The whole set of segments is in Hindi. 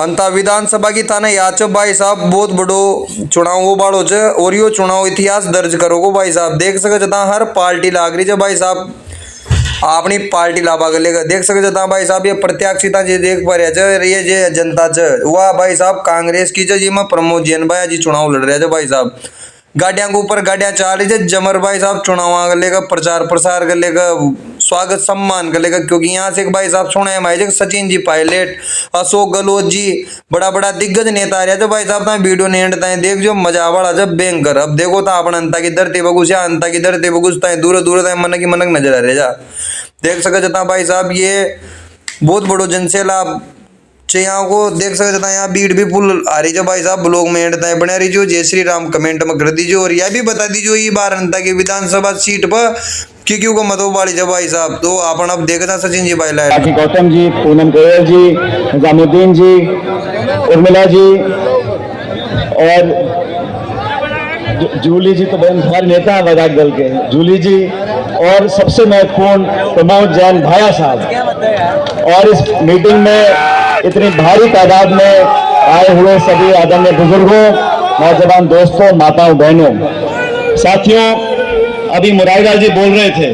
अंता विधानसभा की थाने याद भाई साहब बहुत बड़ो चुनाव वो बाड़ो च और यो चुनाव इतिहास दर्ज करोगो भाई साहब। देख सके जता हर पार्टी लाग रही है भाई साहब, अपनी पार्टी लाभा कर लेगा। देख सके जता भाई साहब ये प्रत्याशिता जी देख पा रहे च ये जे जनता च वह भाई साहब कांग्रेस की जी में प्रमोद जैन भाई जी चुनाव लड़ रहे थे भाई साहब। गाड़ियां के ऊपर गाड़ियां चल रही है, जमर भाई साहब चुनाव कर लेगा, प्रचार प्रसार कर लेगा, स्वागत सम्मान कर लेगा। क्योंकि यहाँ से भाई साहब सुने हमारे सचिन जी पायलट, अशोक गहलोत जी, बड़ा बड़ा दिग्गज नेता आ रहे थे भाई साहब। वीडियो ने एंड ताए देख जो मजा वाला जब बैंक कर। अब देखो तो अपन अंता की धरती बगुस या अंता की धरती बगुस ताए दूर दूर ताए मन की मनक नजर आ रहे जा। देख सके जता भाई साहब ये बहुत बड़ो जनसैलाब यहाँ को देख सकते जता यहाँ भीड़ भी फुल आ रही जो भाई साहब। ब्लॉग में एंड तक बना रही जो। जय श्री राम कमेंट में कर दीजिए और यह भी बता दीजिए ये बार अंता की विधानसभा सीट पर क्यों को मतों वाली जब भाई साहब। तो अपन अब देखना सचिन जी भाई लाइट गौतम जी, पूनम गोयल जी, निजामुद्दीन जी, उर्मिला जी और जूली जी तो हमारे नेता है वैधानिक दल के, जूली जी और सबसे महत्वपूर्ण प्रमोद जैन भाया साहब। और इस मीटिंग में इतनी भारी तादाद में आए हुए सभी आदरणीय बुजुर्गों, नौजवान दोस्तों, माताओं, बहनों, साथियों, अभी मुरारीलाल जी बोल रहे थे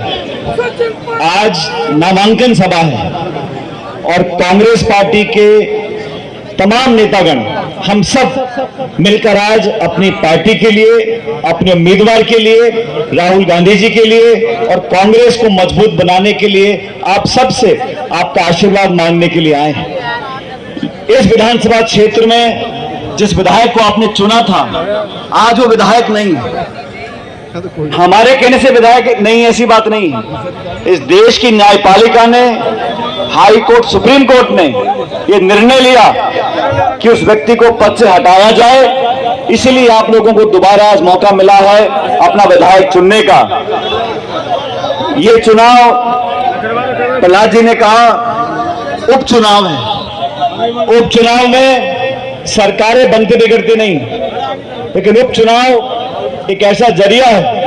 आज नामांकन सभा है और कांग्रेस पार्टी के तमाम नेतागण हम सब मिलकर आज अपनी पार्टी के लिए, अपने उम्मीदवार के लिए, राहुल गांधी जी के लिए और कांग्रेस को मजबूत बनाने के लिए आप सब से आपका आशीर्वाद मांगने के लिए आए हैं। इस विधानसभा क्षेत्र में जिस विधायक को आपने चुना था आज वो विधायक नहीं है। हमारे कहने से विधायक नहीं, ऐसी बात नहीं है। इस देश की न्यायपालिका ने, हाई कोर्ट, सुप्रीम कोर्ट ने ये निर्णय लिया कि उस व्यक्ति को पद से हटाया जाए। इसलिए आप लोगों को दोबारा आज मौका मिला है अपना विधायक चुनने का। ये चुनाव प्रहलाद जी ने कहा उपचुनाव है। उपचुनाव में सरकारें बनती बिगड़ती नहीं, लेकिन उपचुनाव एक ऐसा जरिया है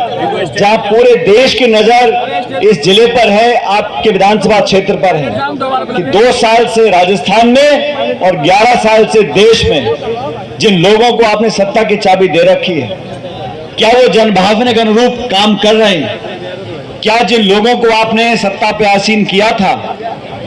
जहां पूरे देश की नजर इस जिले पर है, आपके विधानसभा क्षेत्र पर है कि 2 साल से राजस्थान में और 11 साल से देश में जिन लोगों को आपने सत्ता की चाबी दे रखी है, क्या वो जनभावना के अनुरूप काम कर रहे हैं? क्या जिन लोगों को आपने सत्ता पे आसीन किया था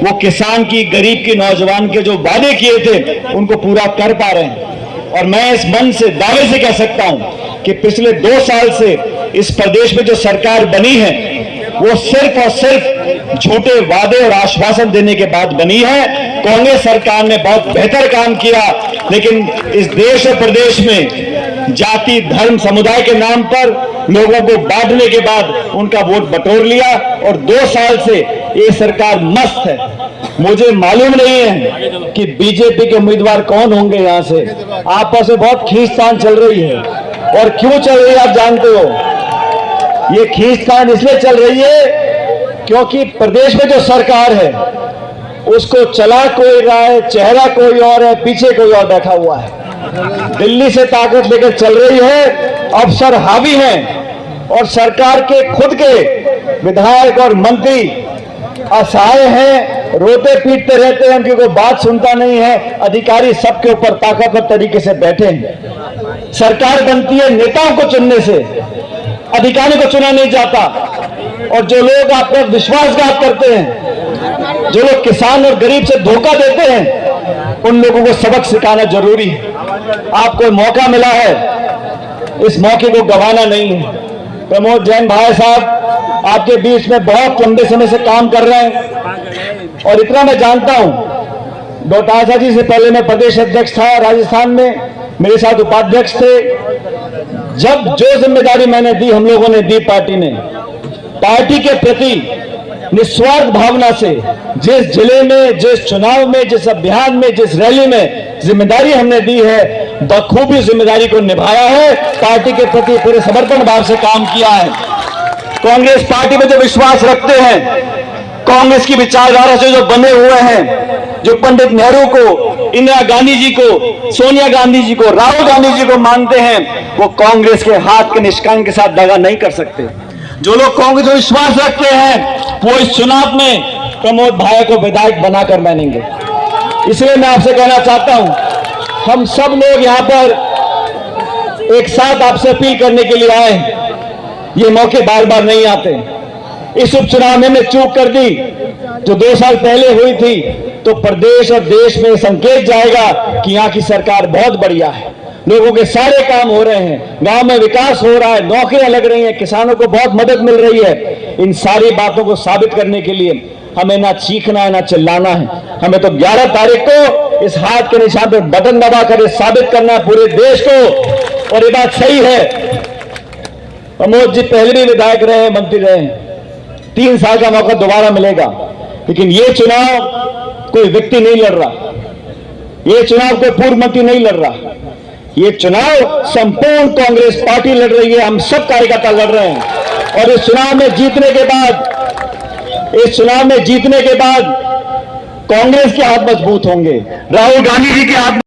वो किसान की, गरीब की, नौजवान के जो वादे किए थे उनको पूरा कर पा रहे हैं? और मैं इस मन से दावे से कह सकता हूं कि पिछले 2 साल से इस प्रदेश में जो सरकार बनी है वो सिर्फ और सिर्फ झूठे वादे और आश्वासन देने के बाद बनी है। कांग्रेस सरकार ने बहुत बेहतर काम किया, लेकिन इस देश और प्रदेश में जाति, धर्म, समुदाय के नाम पर लोगों को बांटने के बाद उनका वोट बटोर लिया और 2 साल से ये सरकार मस्त है। मुझे मालूम नहीं है कि बीजेपी के उम्मीदवार कौन होंगे। यहां से आपस में बहुत खींचतान चल रही है और क्यों चल रही है आप जानते हो। ये खींचतान इसलिए चल रही है क्योंकि प्रदेश में जो सरकार है उसको चला कोई रहा है, चेहरा कोई और है, पीछे कोई और बैठा हुआ है। दिल्ली से ताकत लेकर चल रही है, अफसर हावी हैं और सरकार के खुद के विधायक और मंत्री असहाय हैं, रोते पीटते रहते हैं, उनकी कोई बात सुनता नहीं है। अधिकारी सबके ऊपर ताकतवर तरीके से बैठे हैं। सरकार बनती है नेताओं को चुनने से, अधिकारी को चुना नहीं जाता। और जो लोग आप पर विश्वासघात करते हैं, जो लोग किसान और गरीब से धोखा देते हैं, उन लोगों को सबक सिखाना जरूरी है। आपको मौका मिला है, इस मौके को गंवाना नहीं है। प्रमोद जैन भाई साहब आपके बीच में बहुत लंबे समय से काम कर रहे हैं और इतना मैं जानता हूं, डोटासा जी से पहले मैं प्रदेश अध्यक्ष था राजस्थान में, मेरे साथ उपाध्यक्ष थे। जब जो जिम्मेदारी मैंने दी, हम लोगों ने दी, पार्टी ने पार्टी के प्रति निस्वार्थ भावना से जिस जिले में, जिस चुनाव में, जिस अभियान में, जिस रैली में जिम्मेदारी हमने दी है, बखूबी जिम्मेदारी को निभाया है। पार्टी के प्रति पूरे समर्पण भाव से काम किया है। कांग्रेस पार्टी में जो विश्वास रखते हैं, कांग्रेस की विचारधारा से जो बने हुए हैं, जो पंडित नेहरू को, इंदिरा गांधी जी को, सोनिया गांधी जी को, राहुल गांधी जी को मानते हैं, वो कांग्रेस के हाथ के निशान के साथ दगा नहीं कर सकते। जो लोग कांग्रेस में विश्वास रखते हैं वो इस चुनाव में प्रमोद भाई को विधायक बनाकर मानेंगे। इसलिए मैं आपसे कहना चाहता हूं, हम सब लोग यहां पर एक साथ आपसे अपील करने के लिए आए हैं। ये मौके बार बार नहीं आते। इस उपचुनाव में हमने चूक कर दी जो 2 साल पहले हुई थी, तो प्रदेश और देश में संकेत जाएगा कि यहां की सरकार बहुत बढ़िया है, लोगों के सारे काम हो रहे हैं, गांव में विकास हो रहा है, नौकरियां लग रही हैं, किसानों को बहुत मदद मिल रही है। इन सारी बातों को साबित करने के लिए हमें ना चीखना है ना चिल्लाना है, हमें तो 11 तारीख को इस हाथ के निशान पर बटन दबा कर साबित करना है पूरे देश को। और ये बात सही है, प्रमोद जी पहले भी विधायक रहे, मंत्री रहे, 3 साल का मौका दोबारा मिलेगा, लेकिन ये चुनाव कोई व्यक्ति नहीं लड़ रहा, ये चुनाव कोई पूर्व मंत्री नहीं लड़ रहा, ये चुनाव संपूर्ण कांग्रेस पार्टी लड़ रही है, हम सब कार्यकर्ता लड़ रहे हैं। और इस चुनाव में जीतने के बाद कांग्रेस के हाथ मजबूत होंगे, राहुल गांधी जी के हाथ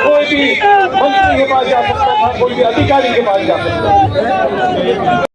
कोई भी मंत्री के पास जा सकता था, कोई भी अधिकारी के पास जा सकता था।